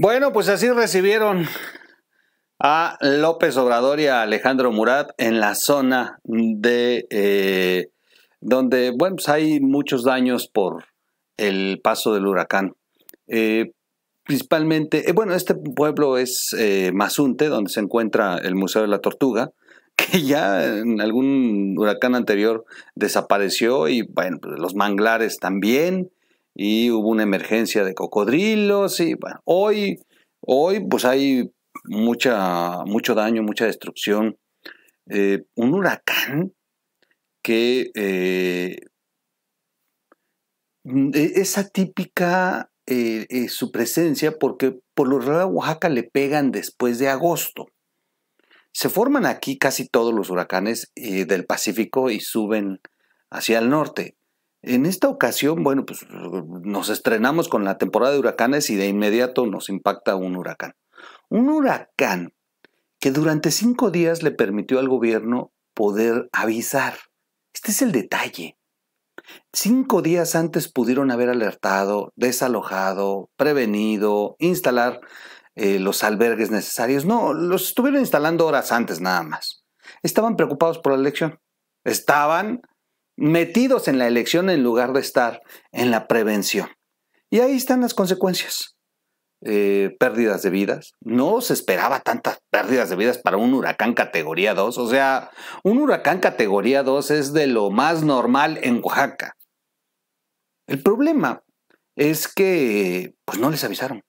Bueno, pues así recibieron a López Obrador y a Alejandro Murat en la zona de donde, bueno, pues hay muchos daños por el paso del huracán. Principalmente, bueno, este pueblo es Mazunte, donde se encuentra el Museo de la Tortuga, que ya en algún huracán anterior desapareció, y bueno, pues los manglares también, y hubo una emergencia de cocodrilos, y bueno, hoy pues hay mucho daño, mucha destrucción. Un huracán que es atípica su presencia, porque por lo general a Oaxaca le pegan después de agosto. Se forman aquí casi todos los huracanes del Pacífico y suben hacia el norte. En esta ocasión, bueno, pues nos estrenamos con la temporada de huracanes y de inmediato nos impacta un huracán. Un huracán que durante 5 días le permitió al gobierno poder avisar. Este es el detalle. 5 días antes pudieron haber alertado, desalojado, prevenido, instalar los albergues necesarios. No, los estuvieron instalando horas antes nada más. Estaban preocupados por la elección. Estaban metidos en la elección en lugar de estar en la prevención. Y ahí están las consecuencias. Pérdidas de vidas. No se esperaba tantas pérdidas de vidas para un huracán categoría 2. O sea, un huracán categoría 2 es de lo más normal en Oaxaca. El problema es que pues no les avisaron.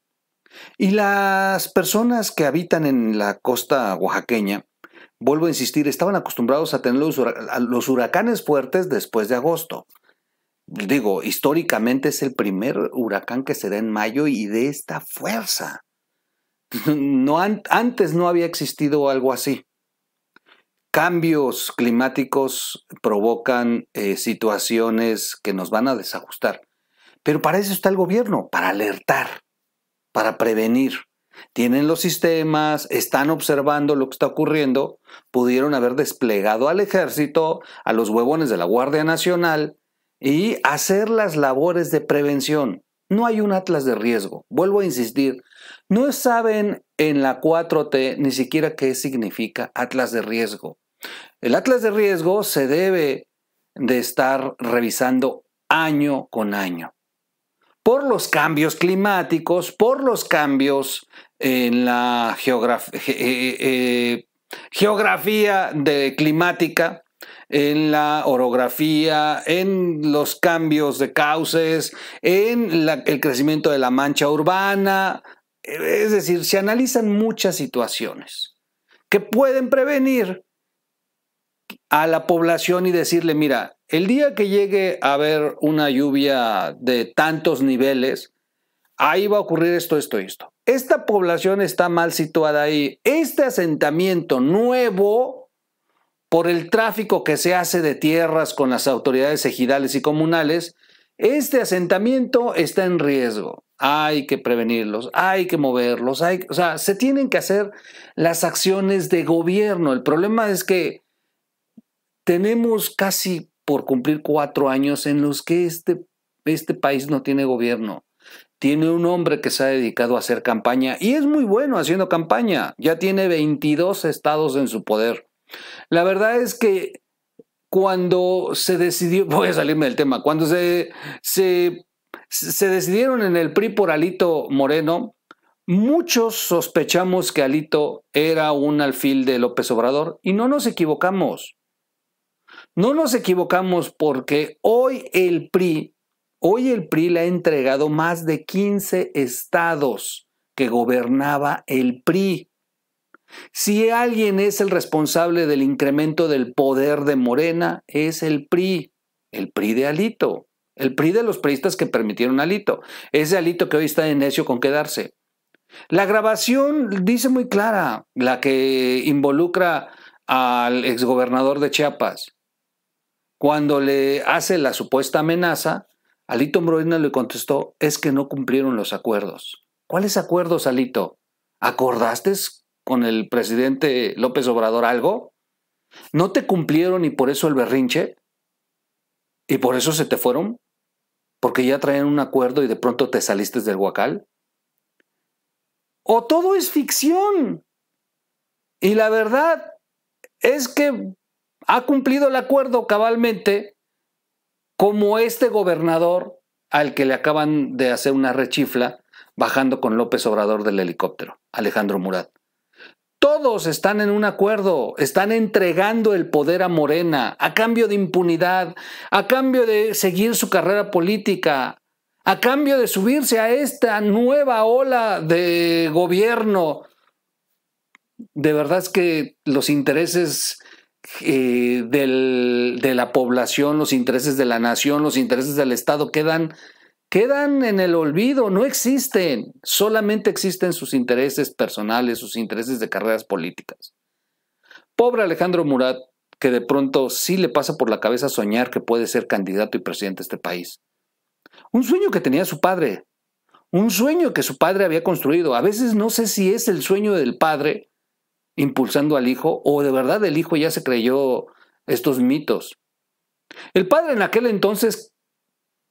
Y las personas que habitan en la costa oaxaqueña, vuelvo a insistir, estaban acostumbrados a tener los huracanes fuertes después de agosto. Digo, históricamente es el primer huracán que se da en mayo y de esta fuerza. No, antes no había existido algo así. Cambios climáticos provocan situaciones que nos van a desajustar. Pero para eso está el gobierno, para alertar, para prevenir. Tienen los sistemas, están observando lo que está ocurriendo, pudieron haber desplegado al ejército, a los huevones de la Guardia Nacional y hacer las labores de prevención. No hay un atlas de riesgo. Vuelvo a insistir, no saben en la 4T ni siquiera qué significa atlas de riesgo. El atlas de riesgo se debe de estar revisando año con año. Por los cambios climáticos, por los cambios en la geografía climática, en la orografía, en los cambios de cauces, en el crecimiento de la mancha urbana. Es decir, se analizan muchas situaciones que pueden prevenir a la población y decirle, mira, el día que llegue a haber una lluvia de tantos niveles, ahí va a ocurrir esto, esto y esto. Esta población está mal situada ahí. Este asentamiento nuevo, por el tráfico que se hace de tierras con las autoridades ejidales y comunales, este asentamiento está en riesgo. Hay que prevenirlos, hay que moverlos, o sea, se tienen que hacer las acciones de gobierno. El problema es que tenemos casi por cumplir 4 años en los que este país no tiene gobierno. Tiene un hombre que se ha dedicado a hacer campaña y es muy bueno haciendo campaña. Ya tiene 22 estados en su poder. La verdad es que cuando se decidió, voy a salirme del tema, cuando se decidieron en el PRI por Alito Moreno, muchos sospechamos que Alito era un alfil de López Obrador y no nos equivocamos. No nos equivocamos porque hoy el PRI le ha entregado más de 15 estados que gobernaba el PRI. Si alguien es el responsable del incremento del poder de Morena, es el PRI de Alito, el PRI de los priistas que permitieron a Alito, ese Alito que hoy está de necio con quedarse. La grabación dice muy clara, la que involucra al exgobernador de Chiapas. Cuando le hace la supuesta amenaza, Alito Moreno le contestó, es que no cumplieron los acuerdos. ¿Cuáles acuerdos, Alito? ¿Acordaste con el presidente López Obrador algo? ¿No te cumplieron y por eso el berrinche? ¿Y por eso se te fueron? ¿Porque ya traían un acuerdo y de pronto te saliste del huacal? o todo es ficción. Y la verdad es que ha cumplido el acuerdo cabalmente, como este gobernador al que le acaban de hacer una rechifla bajando con López Obrador del helicóptero, Alejandro Murat. Todos están en un acuerdo, están entregando el poder a Morena a cambio de impunidad, a cambio de seguir su carrera política, a cambio de subirse a esta nueva ola de gobierno. De verdad es que los intereses de la población, los intereses de la nación, los intereses del Estado quedan en el olvido, no existen, solamente existen sus intereses personales, sus intereses de carreras políticas. Pobre Alejandro Murat, que de pronto sí le pasa por la cabeza soñar que puede ser candidato y presidente de este país. Un sueño que tenía su padre, un sueño que su padre había construido. A veces no sé si es el sueño del padre impulsando al hijo o de verdad el hijo ya se creyó estos mitos. El padre en aquel entonces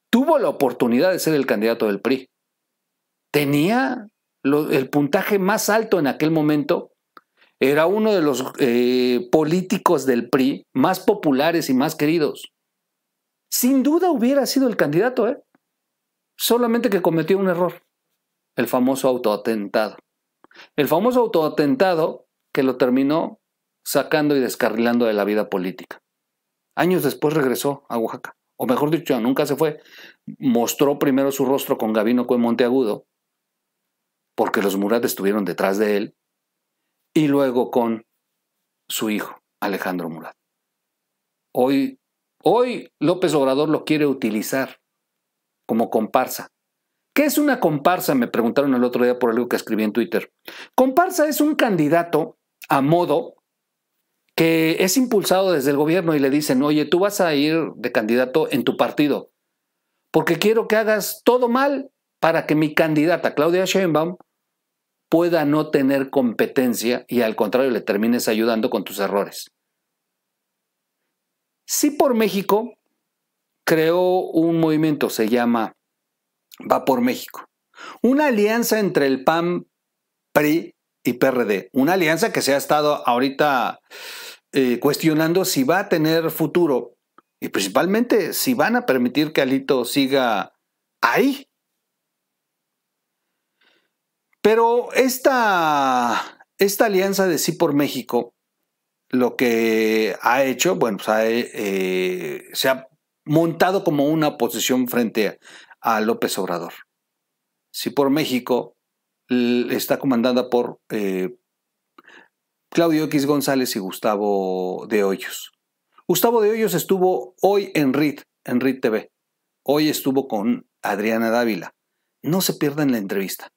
tuvo la oportunidad de ser el candidato del PRI. Tenía el puntaje más alto en aquel momento. Era uno de los políticos del PRI más populares y más queridos. Sin duda hubiera sido el candidato, solamente que cometió un error. El famoso autoatentado. El famoso autoatentado que lo terminó sacando y descarrilando de la vida política. Años después regresó a Oaxaca. O mejor dicho, nunca se fue. Mostró primero su rostro con Gabino Cue Monteagudo, porque los Murat estuvieron detrás de él, y luego con su hijo, Alejandro Murat. Hoy López Obrador lo quiere utilizar como comparsa. ¿Qué es una comparsa? Me preguntaron el otro día por algo que escribí en Twitter. Comparsa es un candidato a modo que es impulsado desde el gobierno y le dicen, oye, tú vas a ir de candidato en tu partido, porque quiero que hagas todo mal para que mi candidata, Claudia Sheinbaum, pueda no tener competencia y al contrario le termines ayudando con tus errores. Sí por México creó un movimiento, se llama Va por México. Una alianza entre el PAN, PRI y PRD. Una alianza que se ha estado ahorita cuestionando si va a tener futuro y principalmente si van a permitir que Alito siga ahí. Pero esta alianza de Sí por México lo que ha hecho, bueno, pues se ha montado como una oposición frente a López Obrador. Sí por México está comandada por Claudio X González y Gustavo de Hoyos. Gustavo de Hoyos estuvo hoy en RIT TV. Hoy estuvo con Adriana Dávila. No se pierdan la entrevista.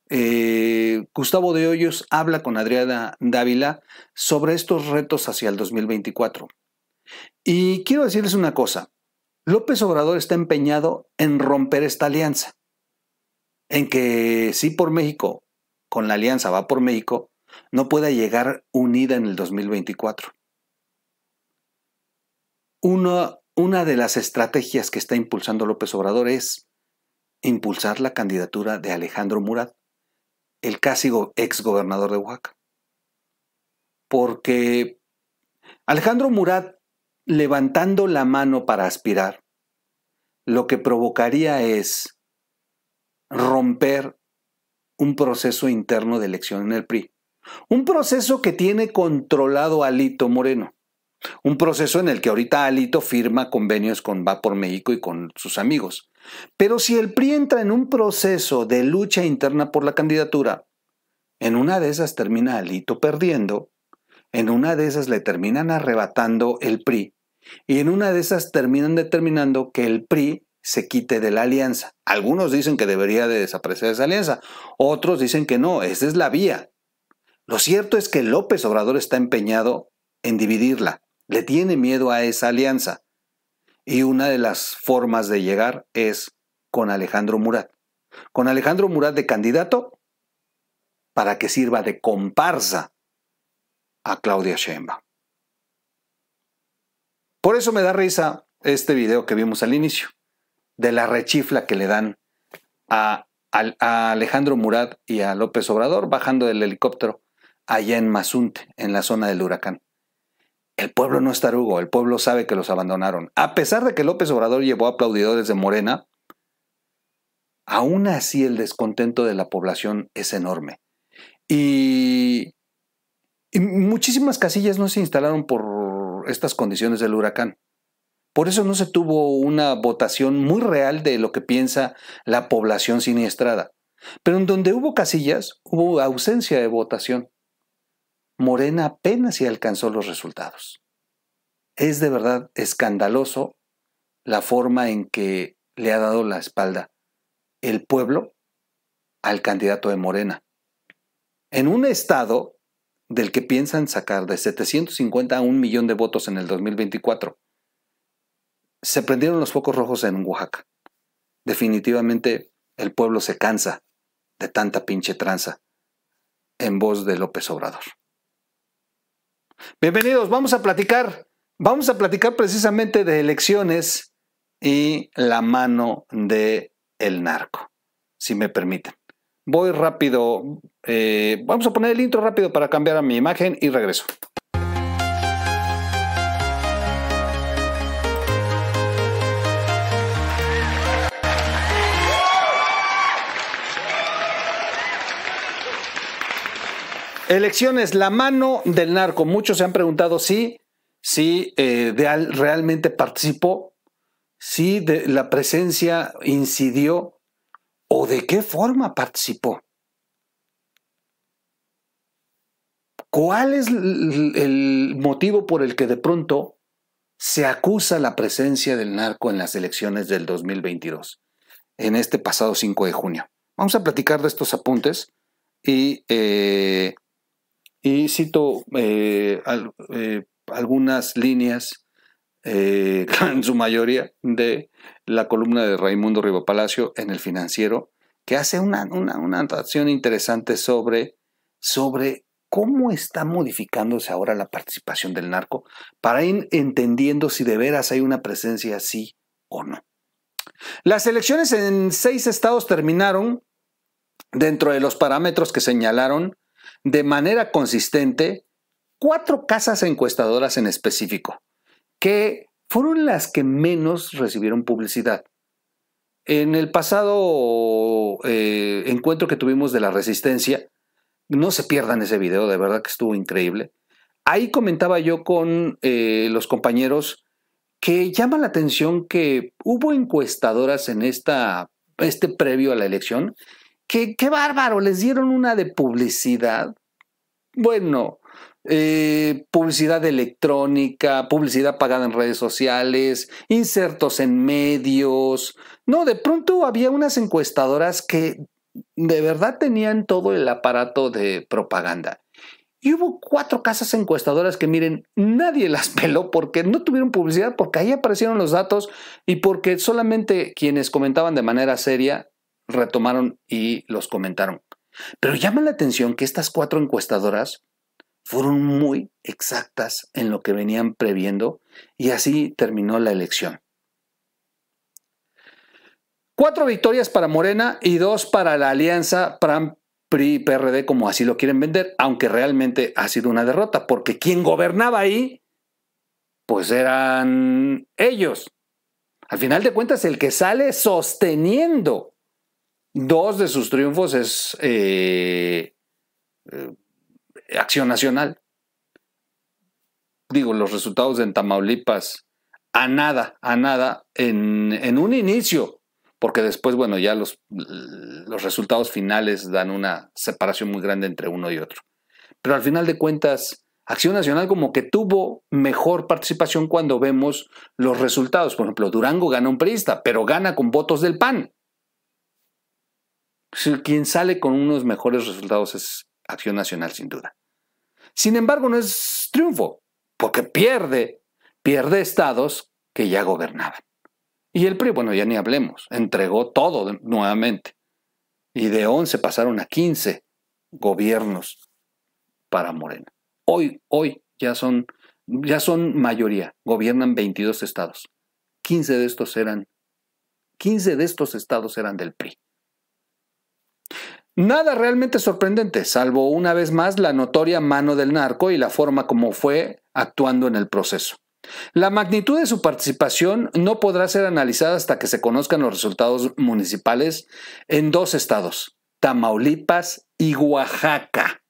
Gustavo de Hoyos habla con Adriana Dávila sobre estos retos hacia el 2024. Y quiero decirles una cosa. López Obrador está empeñado en romper esta alianza. En que Sí por México, con la alianza Va por México, no pueda llegar unida en el 2024. Una de las estrategias que está impulsando López Obrador es impulsar la candidatura de Alejandro Murat, el casi ex gobernador de Oaxaca. Porque Alejandro Murat, levantando la mano para aspirar, lo que provocaría es romper un proceso interno de elección en el PRI. Un proceso que tiene controlado a Alito Moreno. Un proceso en el que ahorita Alito firma convenios con Va por México y con sus amigos. Pero si el PRI entra en un proceso de lucha interna por la candidatura, en una de esas termina Alito perdiendo, en una de esas le terminan arrebatando el PRI y en una de esas terminan determinando que el PRI se quite de la alianza. Algunos dicen que debería de desaparecer esa alianza, otros dicen que no, esa es la vía. Lo cierto es que López Obrador está empeñado en dividirla, le tiene miedo a esa alianza y una de las formas de llegar es con Alejandro Murat. Con Alejandro Murat de candidato para que sirva de comparsa a Claudia Sheinbaum. Por eso me da risa este video que vimos al inicio, de la rechifla que le dan a a Alejandro Murat y a López Obrador bajando del helicóptero allá en Mazunte, en la zona del huracán. El pueblo no es tarugo, el pueblo sabe que los abandonaron. A pesar de que López Obrador llevó aplaudidores de Morena, aún así el descontento de la población es enorme. Y muchísimas casillas no se instalaron por estas condiciones del huracán. Por eso no se tuvo una votación muy real de lo que piensa la población siniestrada. Pero en donde hubo casillas, hubo ausencia de votación. Morena apenas si alcanzó los resultados. Es de verdad escandaloso la forma en que le ha dado la espalda el pueblo al candidato de Morena. En un estado del que piensan sacar de 750 a 1 millón de votos en el 2024, se prendieron los focos rojos en Oaxaca. Definitivamente el pueblo se cansa de tanta pinche tranza en voz de López Obrador. Bienvenidos, vamos a platicar precisamente de elecciones y la mano de el narco, si me permiten. Voy rápido, vamos a poner el intro rápido para cambiar a mi imagen y regreso. Elecciones, la mano del narco. Muchos se han preguntado si realmente participó, si la presencia incidió o de qué forma participó. ¿Cuál es el motivo por el que de pronto se acusa la presencia del narco en las elecciones del 2022, en este pasado 5 de junio? Vamos a platicar de estos apuntes y cito algunas líneas, en su mayoría, de la columna de Raimundo Rivapalacio en El Financiero, que hace una anotación interesante sobre cómo está modificándose ahora la participación del narco para ir entendiendo si de veras hay una presencia sí o no. Las elecciones en 6 estados terminaron dentro de los parámetros que señalaron de manera consistente 4 casas encuestadoras en específico, que fueron las que menos recibieron publicidad. En el pasado encuentro que tuvimos de la Resistencia, no se pierdan ese video, de verdad que estuvo increíble. Ahí comentaba yo con los compañeros que llama la atención que hubo encuestadoras en este previo a la elección. ¡Qué bárbaro! Les dieron una de publicidad. Bueno, publicidad electrónica, publicidad pagada en redes sociales, insertos en medios. No, de pronto había unas encuestadoras que de verdad tenían todo el aparato de propaganda. Y hubo 4 casas encuestadoras que, miren, nadie las peló porque no tuvieron publicidad, porque ahí aparecieron los datos y porque solamente quienes comentaban de manera seria retomaron y los comentaron. Pero llama la atención que estas 4 encuestadoras fueron muy exactas en lo que venían previendo y así terminó la elección. 4 victorias para Morena y 2 para la alianza PRI-PRD, como así lo quieren vender, aunque realmente ha sido una derrota, porque quien gobernaba ahí, pues eran ellos. Al final de cuentas, el que sale sosteniendo 2 de sus triunfos es Acción Nacional. Digo, los resultados en Tamaulipas, a nada, en un inicio, porque después, bueno, ya los resultados finales dan una separación muy grande entre uno y otro. Pero al final de cuentas, Acción Nacional como que tuvo mejor participación cuando vemos los resultados. Por ejemplo, Durango gana un priista, pero gana con votos del PAN. Quien sale con unos mejores resultados es Acción Nacional, sin duda. Sin embargo, no es triunfo, porque pierde estados que ya gobernaban. Y el PRI, bueno, ya ni hablemos, entregó todo nuevamente. Y de 11 pasaron a 15 gobiernos para Morena. Hoy ya son mayoría, gobiernan 22 estados. 15 de estos estados eran del PRI. Nada realmente sorprendente, salvo una vez más la notoria mano del narco y la forma como fue actuando en el proceso. La magnitud de su participación no podrá ser analizada hasta que se conozcan los resultados municipales en 2 estados, Tamaulipas y Oaxaca.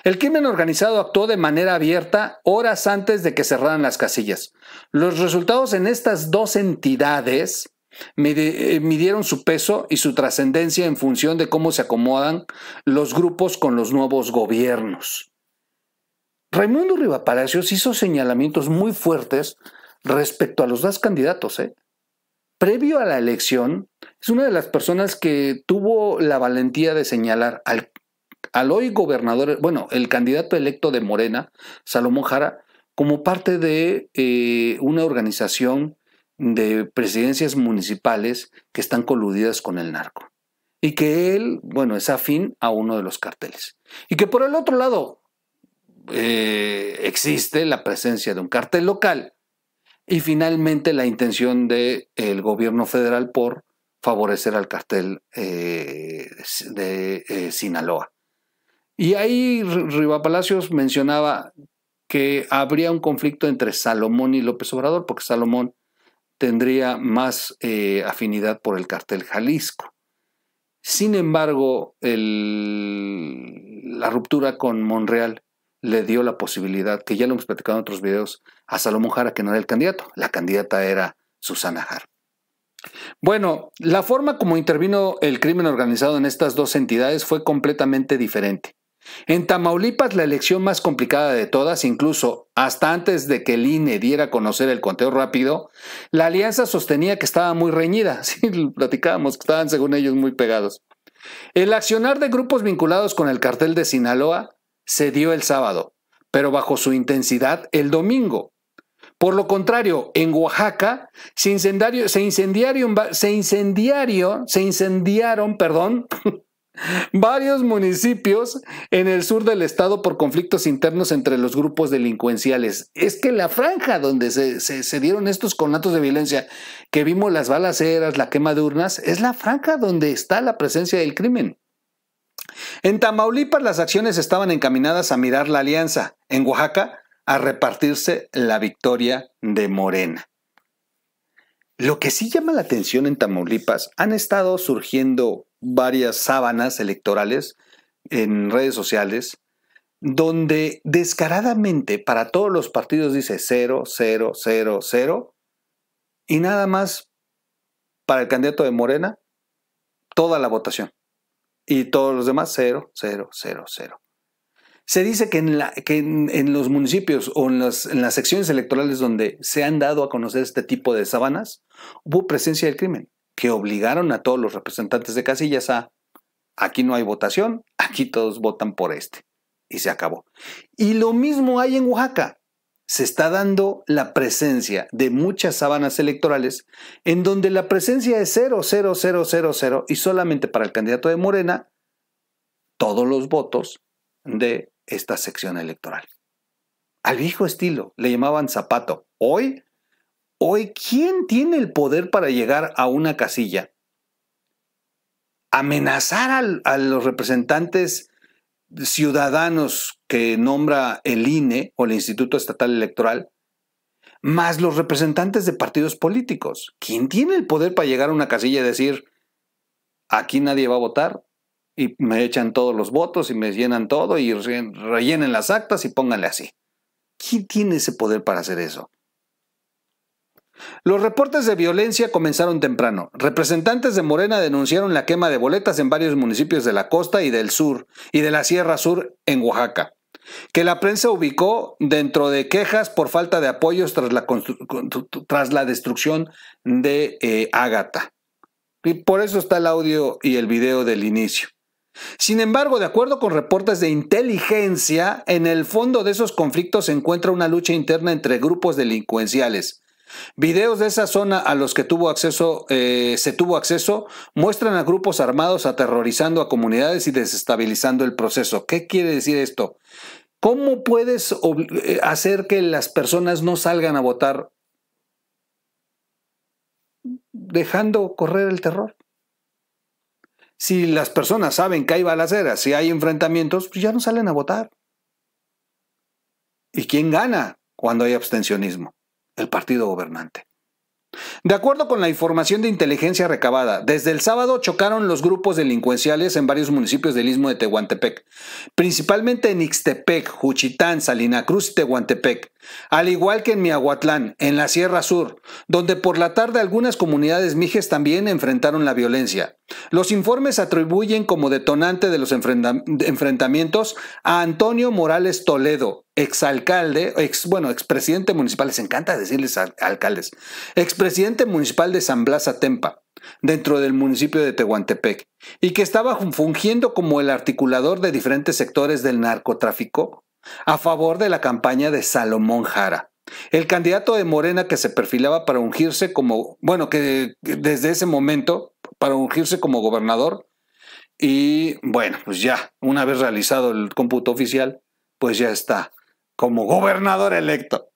El crimen organizado actuó de manera abierta horas antes de que cerraran las casillas. Los resultados en estas 2 entidades midieron su peso y su trascendencia en función de cómo se acomodan los grupos con los nuevos gobiernos. Raimundo Rivapalacios hizo señalamientos muy fuertes respecto a los 2 candidatos. Previo a la elección, es una de las personas que tuvo la valentía de señalar al hoy gobernador, bueno, el candidato electo de Morena, Salomón Jara, como parte de una organización de presidencias municipales que están coludidas con el narco. Y que él, bueno, es afín a uno de los carteles. Y que por el otro lado existe la presencia de un cartel local y finalmente la intención del gobierno federal por favorecer al cartel de Sinaloa. Y ahí Rivapalacios mencionaba que habría un conflicto entre Salomón y López Obrador, porque Salomón tendría más afinidad por el cartel Jalisco. Sin embargo, la ruptura con Monreal le dio la posibilidad, que ya lo hemos platicado en otros videos, a Salomón Jara, que no era el candidato. La candidata era Susana Jara. Bueno, la forma como intervino el crimen organizado en estas 2 entidades fue completamente diferente. En Tamaulipas, la elección más complicada de todas, incluso hasta antes de que el INE diera a conocer el conteo rápido, la alianza sostenía que estaba muy reñida. Sí, platicábamos que estaban, según ellos, muy pegados. El accionar de grupos vinculados con el cartel de Sinaloa se dio el sábado, pero bajo su intensidad el domingo. Por lo contrario, en Oaxaca se incendiaron varios municipios en el sur del estado por conflictos internos entre los grupos delincuenciales. Es que la franja donde se dieron estos conatos de violencia, que vimos las balaceras, la quema de urnas, es la franja donde está la presencia del crimen. En Tamaulipas las acciones estaban encaminadas a mirar la alianza. En Oaxaca, a repartirse la victoria de Morena. Lo que sí llama la atención en Tamaulipas, han estado surgiendo varias sábanas electorales en redes sociales, donde descaradamente para todos los partidos dice 0, 0, 0, 0, y nada más para el candidato de Morena, toda la votación. Y todos los demás 0, 0, 0, 0. Se dice que en los municipios o en las secciones electorales donde se han dado a conocer este tipo de sábanas, hubo presencia del crimen, que obligaron a todos los representantes de casillas a, aquí no hay votación, aquí todos votan por este. Y se acabó. Y lo mismo hay en Oaxaca. Se está dando la presencia de muchas sábanas electorales en donde la presencia es 0, 0, 0, 0, 0 y solamente para el candidato de Morena todos los votos de esta sección electoral. Al viejo estilo, le llamaban zapato. Hoy, ¿quién tiene el poder para llegar a una casilla? Amenazar a los representantes ciudadanos que nombra el INE o el Instituto Estatal Electoral, más los representantes de partidos políticos. ¿Quién tiene el poder para llegar a una casilla y decir, aquí nadie va a votar? Y me echan todos los votos y me llenan todo y rellenen las actas y pónganle así. ¿Quién tiene ese poder para hacer eso? Los reportes de violencia comenzaron temprano. Representantes de Morena denunciaron la quema de boletas en varios municipios de la costa y del sur y de la Sierra Sur en Oaxaca, que la prensa ubicó dentro de quejas por falta de apoyos tras la destrucción de Ágata. Y por eso está el audio y el video del inicio. Sin embargo, de acuerdo con reportes de inteligencia, en el fondo de esos conflictos se encuentra una lucha interna entre grupos delincuenciales. Videos de esa zona a los que se tuvo acceso muestran a grupos armados aterrorizando a comunidades y desestabilizando el proceso. ¿Qué quiere decir esto? ¿Cómo puedes hacer que las personas no salgan a votar dejando correr el terror? Si las personas saben que hay balaceras, si hay enfrentamientos, pues ya no salen a votar. ¿Y quién gana cuando hay abstencionismo? El partido gobernante. De acuerdo con la información de inteligencia recabada, desde el sábado chocaron los grupos delincuenciales en varios municipios del istmo de Tehuantepec, principalmente en Ixtepec, Juchitán, Salina Cruz y Tehuantepec, al igual que en Miahuatlán, en la Sierra Sur, donde por la tarde algunas comunidades mijes también enfrentaron la violencia. Los informes atribuyen como detonante de los enfrentamientos a Antonio Morales Toledo, exalcalde, expresidente municipal, les encanta decirles alcaldes, expresidente municipal de San Blas Atempa, dentro del municipio de Tehuantepec, y que estaba fungiendo como el articulador de diferentes sectores del narcotráfico a favor de la campaña de Salomón Jara, el candidato de Morena que se perfilaba para ungirse como, que desde ese momento, para ungirse como gobernador, y pues ya, una vez realizado el cómputo oficial, pues ya está como gobernador electo.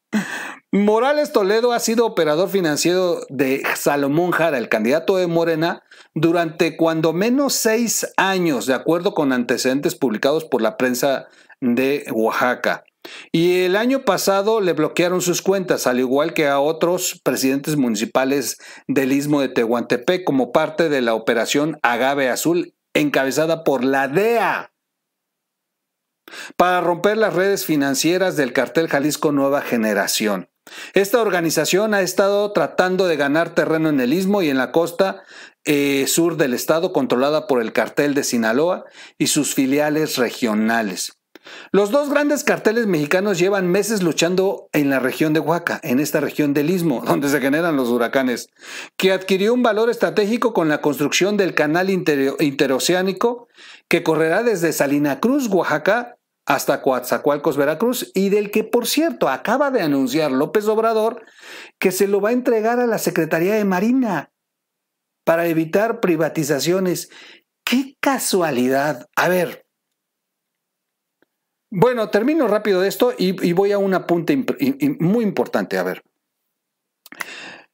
Morales Toledo ha sido operador financiero de Salomón Jara, el candidato de Morena, durante cuando menos 6 años, de acuerdo con antecedentes publicados por la prensa de Oaxaca. Y el año pasado le bloquearon sus cuentas, al igual que a otros presidentes municipales del istmo de Tehuantepec, como parte de la operación Agave Azul, encabezada por la DEA, para romper las redes financieras del cartel Jalisco Nueva Generación. Esta organización ha estado tratando de ganar terreno en el istmo y en la costa sur del estado, controlada por el cartel de Sinaloa y sus filiales regionales. Los dos grandes carteles mexicanos llevan meses luchando en la región de Oaxaca, en esta región del istmo, donde se generan los huracanes, que adquirió un valor estratégico con la construcción del canal interoceánico que correrá desde Salina Cruz, Oaxaca, hasta Coatzacoalcos, Veracruz, y del que, por cierto, acaba de anunciar López Obrador que se lo va a entregar a la Secretaría de Marina para evitar privatizaciones. ¡Qué casualidad! A ver, termino rápido de esto y voy a un apunte muy importante. A ver.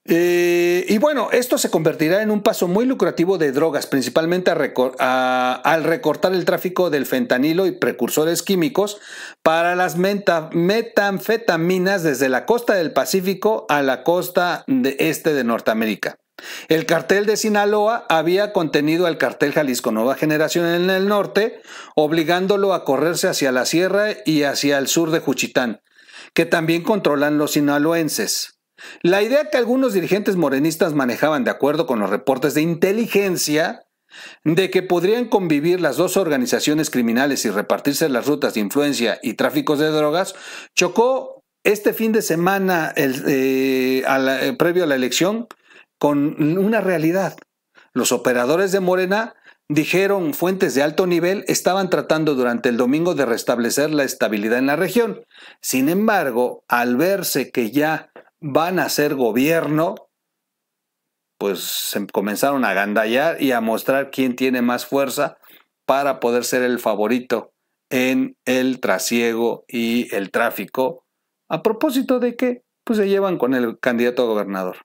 Esto se convertirá en un paso muy lucrativo de drogas, principalmente al recortar el tráfico del fentanilo y precursores químicos para las metanfetaminas desde la costa del Pacífico a la costa este de Norteamérica. El cartel de Sinaloa había contenido al cartel Jalisco Nueva Generación en el norte, obligándolo a correrse hacia la sierra y hacia el sur de Juchitán, que también controlan los sinaloenses. La idea que algunos dirigentes morenistas manejaban, de acuerdo con los reportes de inteligencia, de que podrían convivir las dos organizaciones criminales y repartirse las rutas de influencia y tráficos de drogas, chocó este fin de semana previo a la elección con una realidad. Los operadores de Morena, dijeron fuentes de alto nivel, estaban tratando durante el domingo de restablecer la estabilidad en la región. Sin embargo, al verse que ya van a ser gobierno, pues se comenzaron a agandallar y a mostrar quién tiene más fuerza para poder ser el favorito en el trasiego y el tráfico, a propósito de que pues se llevan con el candidato a gobernador.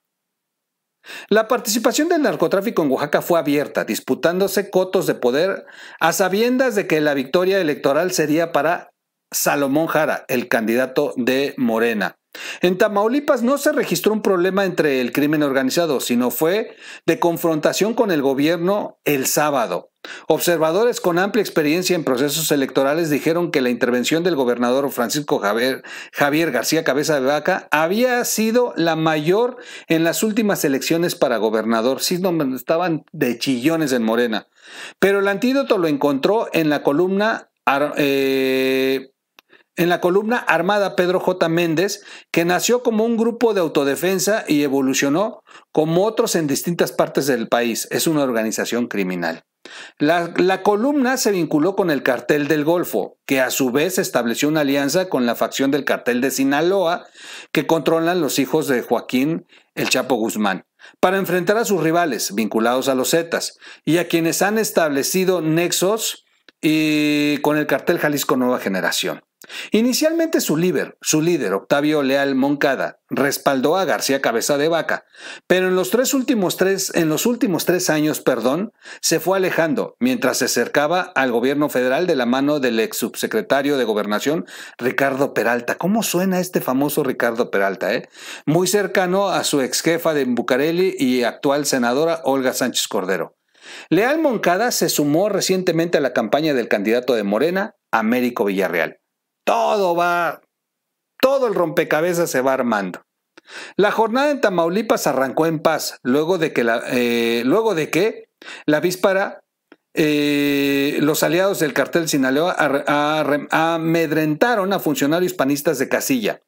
La participación del narcotráfico en Oaxaca fue abierta, disputándose cotos de poder a sabiendas de que la victoria electoral sería para Salomón Jara, el candidato de Morena. En Tamaulipas no se registró un problema entre el crimen organizado, sino fue de confrontación con el gobierno el sábado. Observadores con amplia experiencia en procesos electorales dijeron que la intervención del gobernador Francisco Javier García Cabeza de Vaca había sido la mayor en las últimas elecciones para gobernador. Sí, no, estaban de chillones en Morena. Pero el antídoto lo encontró en la columna armada Pedro J. Méndez, que nació como un grupo de autodefensa y evolucionó como otros en distintas partes del país. Es una organización criminal. La columna se vinculó con el cartel del Golfo, que a su vez estableció una alianza con la facción del cartel de Sinaloa, que controlan los hijos de Joaquín El Chapo Guzmán, para enfrentar a sus rivales vinculados a los Zetas y a quienes han establecido nexos con el cartel Jalisco Nueva Generación. Inicialmente su líder, Octavio Leal Moncada, respaldó a García Cabeza de Vaca, pero en los últimos tres años, se fue alejando mientras se acercaba al gobierno federal de la mano del ex subsecretario de Gobernación, Ricardo Peralta. ¿Cómo suena este famoso Ricardo Peralta? Muy cercano a su ex jefa de Bucareli y actual senadora Olga Sánchez Cordero. Leal Moncada se sumó recientemente a la campaña del candidato de Morena, Américo Villarreal. Todo el rompecabezas se va armando. La jornada en Tamaulipas arrancó en paz, luego de que la víspera los aliados del cartel Sinaloa amedrentaron a funcionarios panistas de casilla.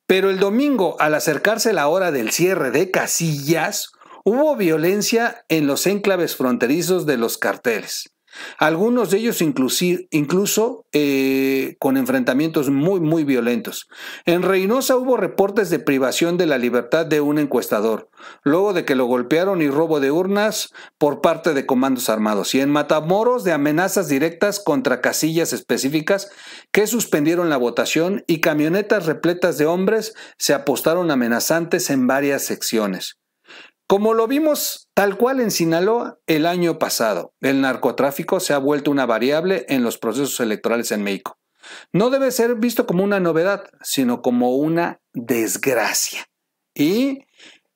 Pero el domingo, al acercarse la hora del cierre de casillas, hubo violencia en los enclaves fronterizos de los carteles. Algunos de ellos incluso con enfrentamientos muy violentos. En Reynosa hubo reportes de privación de la libertad de un encuestador, luego de que lo golpearon, y robo de urnas por parte de comandos armados. Y en Matamoros, de amenazas directas contra casillas específicas que suspendieron la votación, y camionetas repletas de hombres se apostaron amenazantes en varias secciones. Como lo vimos tal cual en Sinaloa el año pasado, el narcotráfico se ha vuelto una variable en los procesos electorales en México. No debe ser visto como una novedad, sino como una desgracia. Y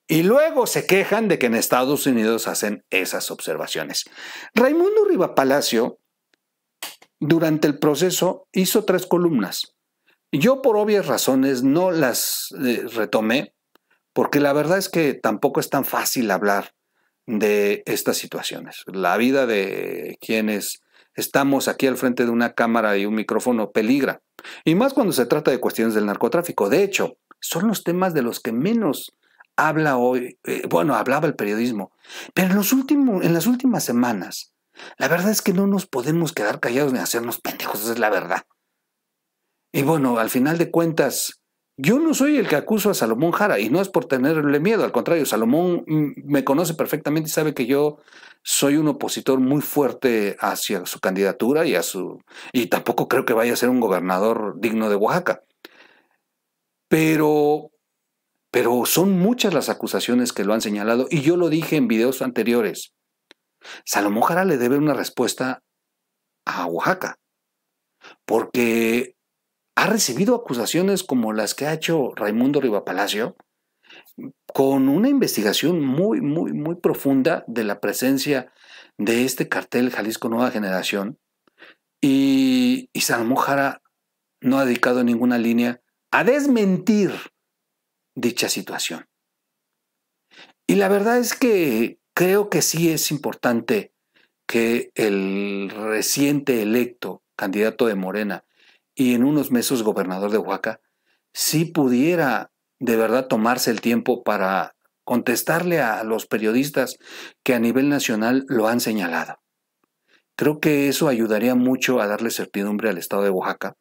luego se quejan de que en Estados Unidos hacen esas observaciones. Raimundo Riva Palacio, durante el proceso, hizo 3 columnas. Yo, por obvias razones, no las retomé, porque la verdad es que tampoco es tan fácil hablar de estas situaciones. La vida de quienes estamos aquí al frente de una cámara y un micrófono peligra, y más cuando se trata de cuestiones del narcotráfico. De hecho, son los temas de los que menos habla hoy, hablaba el periodismo. Pero en las últimas semanas, la verdad es que no nos podemos quedar callados ni hacernos pendejos, esa es la verdad. Y bueno, al final de cuentas, yo no soy el que acuso a Salomón Jara, y no es por tenerle miedo, al contrario, Salomón me conoce perfectamente y sabe que yo soy un opositor muy fuerte hacia su candidatura y tampoco creo que vaya a ser un gobernador digno de Oaxaca. Pero son muchas las acusaciones que lo han señalado, y yo lo dije en videos anteriores. Salomón Jara le debe una respuesta a Oaxaca, porque ha recibido acusaciones como las que ha hecho Raimundo Riva Palacio, con una investigación muy profunda de la presencia de este cartel Jalisco Nueva Generación, y Salomón Jara no ha dedicado ninguna línea a desmentir dicha situación. Y la verdad es que creo que sí es importante que el reciente electo candidato de Morena y en unos meses gobernador de Oaxaca sí pudiera de verdad tomarse el tiempo para contestarle a los periodistas que a nivel nacional lo han señalado. Creo que eso ayudaría mucho a darle certidumbre al estado de Oaxaca.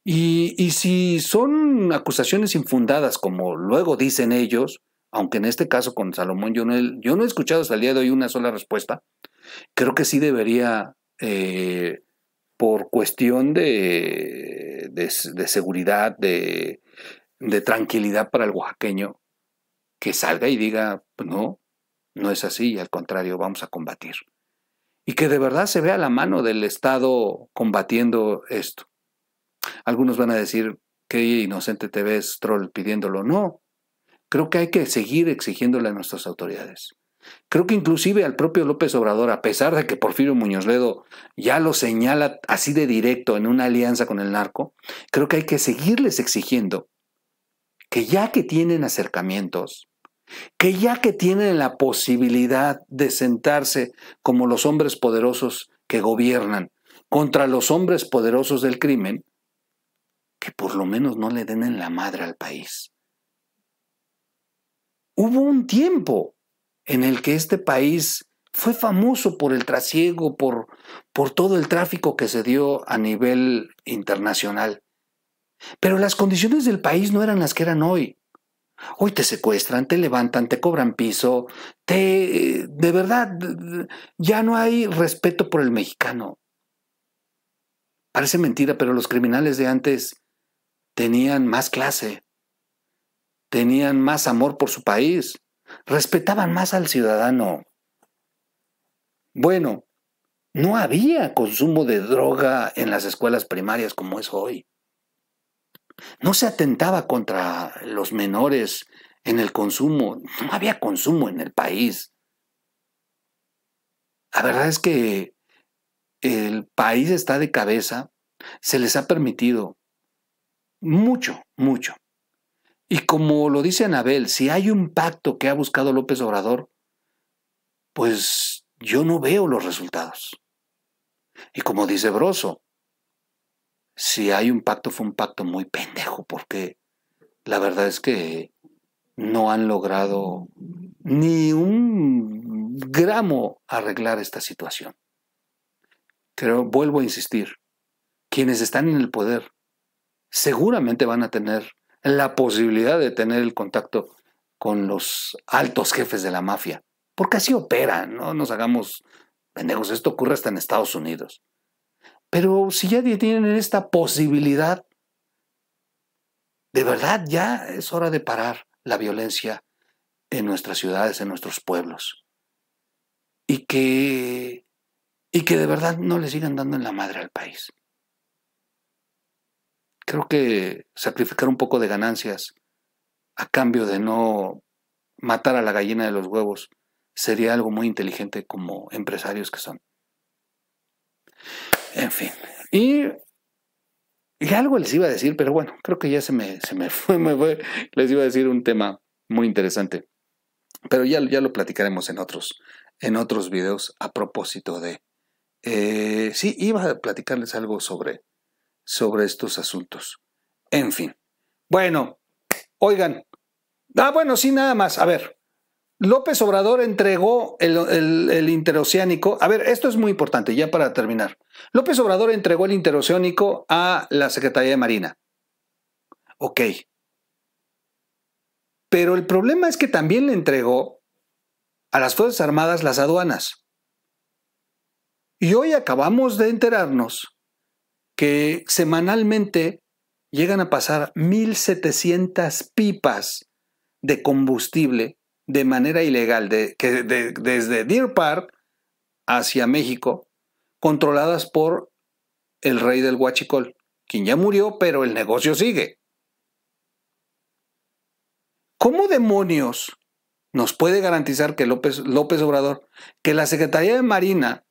Y si son acusaciones infundadas, como luego dicen ellos, aunque en este caso con Salomón yo no he escuchado hasta el día de hoy una sola respuesta, creo que sí debería, por cuestión de seguridad, de tranquilidad para el oaxaqueño, que salga y diga, pues no es así, y al contrario, vamos a combatir. Y que de verdad se vea la mano del Estado combatiendo esto. Algunos van a decir, qué inocente te ves, troll, pidiéndolo. No, creo que hay que seguir exigiéndole a nuestras autoridades. Creo que inclusive al propio López Obrador, a pesar de que Porfirio Muñoz Ledo ya lo señala así de directo en una alianza con el narco, creo que hay que seguirles exigiendo que, ya que tienen acercamientos, que ya que tienen la posibilidad de sentarse como los hombres poderosos que gobiernan contra los hombres poderosos del crimen, que por lo menos no le den en la madre al país. Hubo un tiempo en el que este país fue famoso por el trasiego, por todo el tráfico que se dio a nivel internacional. Pero las condiciones del país no eran las que eran hoy. Hoy te secuestran, te levantan, te cobran piso, de verdad, ya no hay respeto por el mexicano. Parece mentira, pero los criminales de antes tenían más clase, tenían más amor por su país, respetaban más al ciudadano. Bueno, no había consumo de droga en las escuelas primarias como es hoy. No se atentaba contra los menores en el consumo. No había consumo en el país. La verdad es que el país está de cabeza. Se les ha permitido mucho, mucho. Y como lo dice Anabel, si hay un pacto que ha buscado López Obrador, pues yo no veo los resultados. Y como dice Broso, si hay un pacto fue un pacto muy pendejo, porque la verdad es que no han logrado ni un gramo arreglar esta situación. Pero vuelvo a insistir, quienes están en el poder seguramente van a tener la posibilidad de tener el contacto con los altos jefes de la mafia, porque así operan, no nos hagamos pendejos, esto ocurre hasta en Estados Unidos. Pero si ya tienen esta posibilidad, de verdad ya es hora de parar la violencia en nuestras ciudades, en nuestros pueblos, y que de verdad no le sigan dando en la madre al país. Creo que sacrificar un poco de ganancias a cambio de no matar a la gallina de los huevos sería algo muy inteligente como empresarios que son. En fin. Y algo les iba a decir, pero bueno, creo que ya se me fue. Les iba a decir un tema muy interesante. Pero ya lo platicaremos en otros videos a propósito de... sí, iba a platicarles algo sobre estos asuntos. En fin. Bueno, oigan. Bueno, sí, nada más. A ver, López Obrador entregó el interoceánico. A ver, esto es muy importante, ya para terminar. López Obrador entregó el interoceánico a la Secretaría de Marina. Ok. Pero el problema es que también le entregó a las Fuerzas Armadas las aduanas. Y hoy acabamos de enterarnos que semanalmente llegan a pasar 1,700 pipas de combustible de manera ilegal desde Deer Park hacia México, controladas por el rey del Huachicol, quien ya murió, pero el negocio sigue. ¿Cómo demonios nos puede garantizar que López Obrador, que la Secretaría de Marina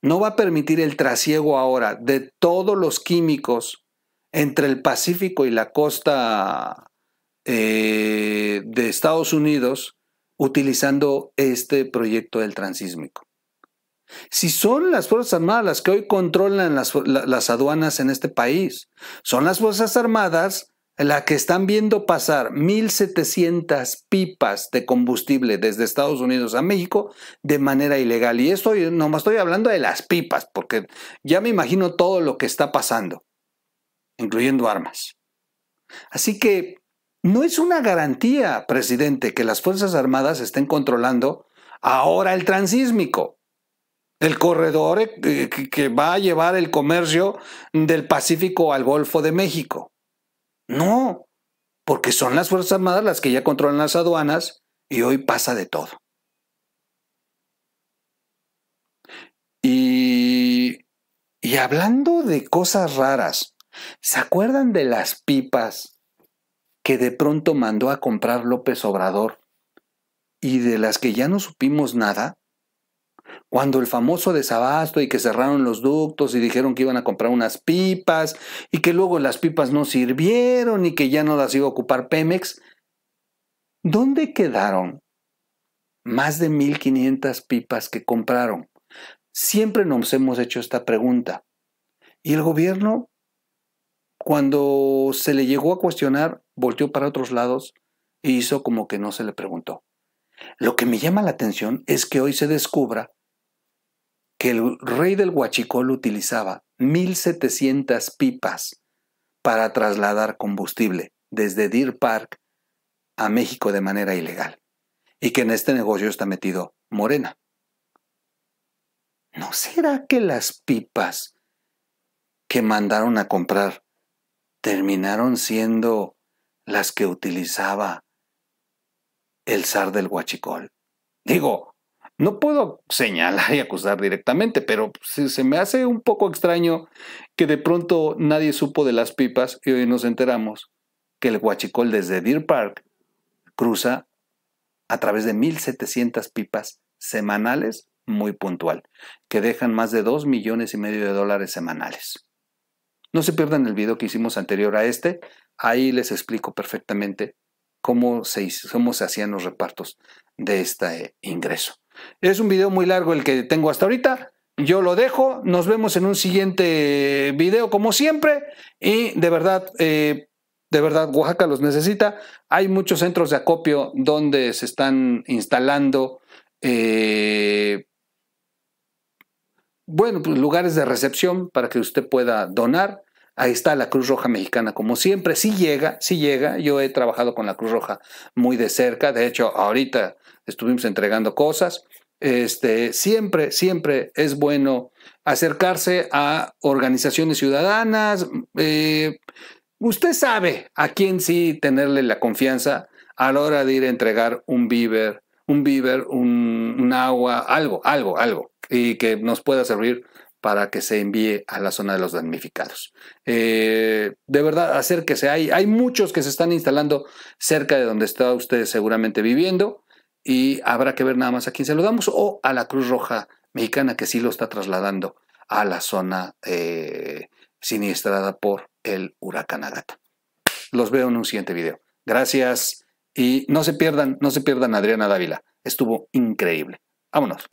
no va a permitir el trasiego ahora de todos los químicos entre el Pacífico y la costa de Estados Unidos utilizando este proyecto del transísmico? Si son las Fuerzas Armadas las que hoy controlan las aduanas en este país, son las Fuerzas Armadas las que están viendo pasar 1,700 pipas de combustible desde Estados Unidos a México de manera ilegal. Y esto nomás estoy hablando de las pipas, porque ya me imagino todo lo que está pasando, incluyendo armas. Así que no es una garantía, presidente, que las Fuerzas Armadas estén controlando ahora el transísmico, el corredor que va a llevar el comercio del Pacífico al Golfo de México. No, porque son las Fuerzas Armadas las que ya controlan las aduanas y hoy pasa de todo. Y hablando de cosas raras, ¿se acuerdan de las pipas que de pronto mandó a comprar López Obrador y de las que ya no supimos nada? Cuando el famoso desabasto y que cerraron los ductos y dijeron que iban a comprar unas pipas y que luego las pipas no sirvieron y que ya no las iba a ocupar Pemex, ¿dónde quedaron más de 1,500 pipas que compraron? Siempre nos hemos hecho esta pregunta. Y el gobierno, cuando se le llegó a cuestionar, volteó para otros lados e hizo como que no se le preguntó. Lo que me llama la atención es que hoy se descubra que el rey del Huachicol utilizaba 1,700 pipas para trasladar combustible desde Deer Park a México de manera ilegal y que en este negocio está metido Morena. ¿No será que las pipas que mandaron a comprar terminaron siendo las que utilizaba el zar del huachicol. Digo, no puedo señalar y acusar directamente, pero se me hace un poco extraño que de pronto nadie supo de las pipas y hoy nos enteramos que el huachicol desde Deer Park cruza a través de 1,700 pipas semanales, muy puntual, que dejan más de $2,5 millones de dólares semanales. No se pierdan el video que hicimos anterior a este, ahí les explico perfectamente cómo se hacían los repartos de este ingreso. Es un video muy largo el que tengo hasta ahorita, yo lo dejo, nos vemos en un siguiente video como siempre y de verdad, Oaxaca los necesita. Hay muchos centros de acopio donde se están instalando pues, lugares de recepción para que usted pueda donar. Ahí está la Cruz Roja Mexicana, como siempre, sí llega. Yo he trabajado con la Cruz Roja muy de cerca. De hecho, ahorita estuvimos entregando cosas. Siempre es bueno acercarse a organizaciones ciudadanas. Usted sabe a quién sí tenerle la confianza a la hora de ir a entregar un víver, un agua, algo, y que nos pueda servir para que se envíe a la zona de los damnificados. De verdad, acérquese. Hay muchos que se están instalando cerca de donde está usted seguramente viviendo y habrá que ver nada más a quién se lo damos o a la Cruz Roja Mexicana que sí lo está trasladando a la zona siniestrada por el huracán Ágata. Los veo en un siguiente video. Gracias y no se pierdan a Adriana Dávila. Estuvo increíble. Vámonos.